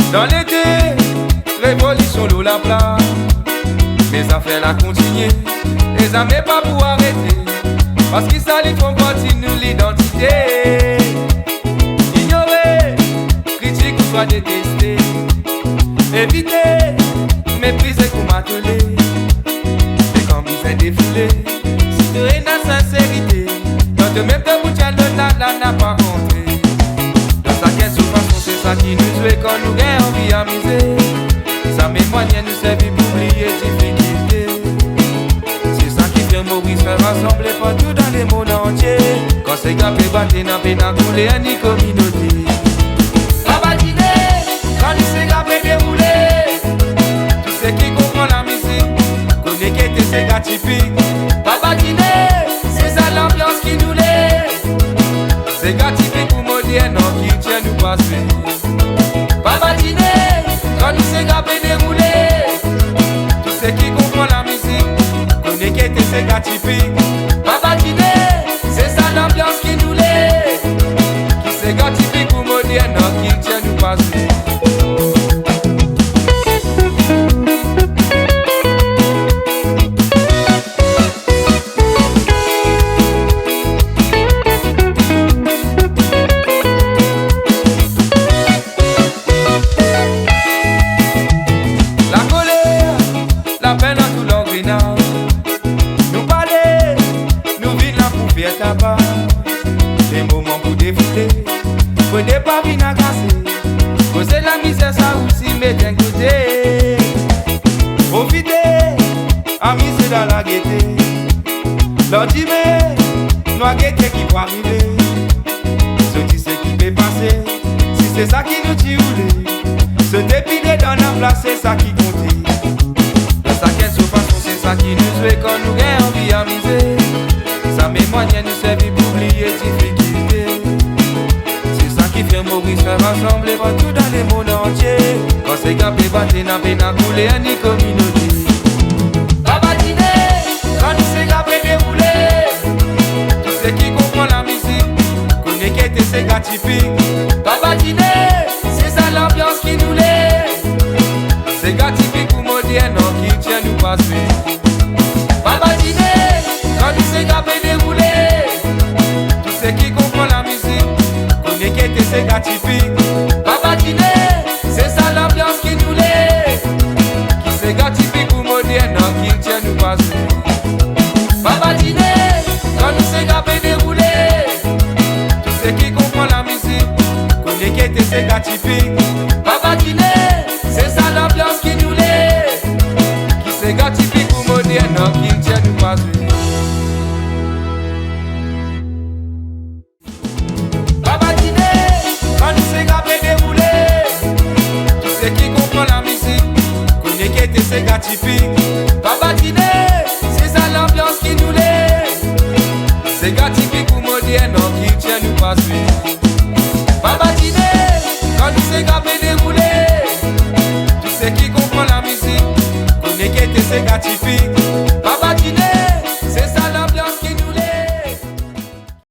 Dans l'été, révolution l'eau la place. Mes affaires la continuer, les amis pas pour arrêter. Parce qu'ils s'allient font partie de l'identité. Ignorer, critique ou soit détester. Éviter, mépriser ou m'atteler. Et quand vous faites défiler, si tu es dans la sincérité, quand tu même te bouges n'a pas compté. Dans sa caisse ou façon, c'est ça qui nous joue quand nous gagnons envie amuser. Ça mémoigne nous servir pour oublier difficulté. C'est ça qui fait Maurice faire rassembler partout dans les mondes entiers. Quand c'est gars peut battre dans pénal couler à ni communauté. Rabatiner, quand c'est gars peut dérouler. Tous ceux qui comprennent la musique, connaissent que c'est gars typique. Rabatiner, c'est ça l'ambiance qui nous l'est. C'est gars typique pour moderne qui tient nous passer. Rabatiner, quand c'est gars peut dérouler. Tous ceux qui comprennent la musique, connaissent que c'est gars typique. Rabatiner, c'est ça l'ambiance qui nous l'est. Qui c'est gars typique pour moderne qui tient nous passer. La peine à tout l'engrenage. Nous parler, nous vivons la poufière tabac. Les moments pour défouler, prenez pas bien à casser. Causer la misère, ça aussi met d'un côté. Profitez, amis, c'est dans la gaieté. L'ordinaire, nous a gaieté qui va arriver. Ce qui c'est qui peut passer, si c'est ça qui nous tire rouler. Se dépiler dans la place, c'est ça qui compte. Sa quête sous façon, c'est ça qui nous joue quand nous gagnons envie amuser. Sa mémoire nous servir pour oublier difficulté. C'est ça qui fait Maurice faire rassembler partout dans les mondes entiers. Quand c'est gars peut battre dans pénal couler à ni communauté. Rabatiner, quand c'est gars peut dérouler. Tous ceux qui comprennent la musique, connaissent que c'est gars typique. Rabatiner, c'est ça l'ambiance qui nous l'est. C'est gars typique pour moderne qui tient nous passer. Rabatiner, quand c'est gars peut dérouler. Tous ceux qui comprennent la musique, connaissent que c'est gars typique. Rabatiner, c'est ça l'ambiance qui nous l'est. Qui c'est gars typique pour moderne qui tient nous passer. Rabatiner, quand c'est gars peut dérouler. Tous ceux qui comprennent la musique, connaissent que c'est gars typique. Rabatiner, c'est ça l'ambiance qui nous l'est. Qui c'est gars typique ou moderne qui tient nous passer. Rabatiner, quand c'est gars peut dérouler. Tous ceux qui comprennent la musique, connaissent que c'est gars typique. Rabatiner, c'est ça l'ambiance qui nous l'est. C'est gars typique ou moderne qui tient nous passer.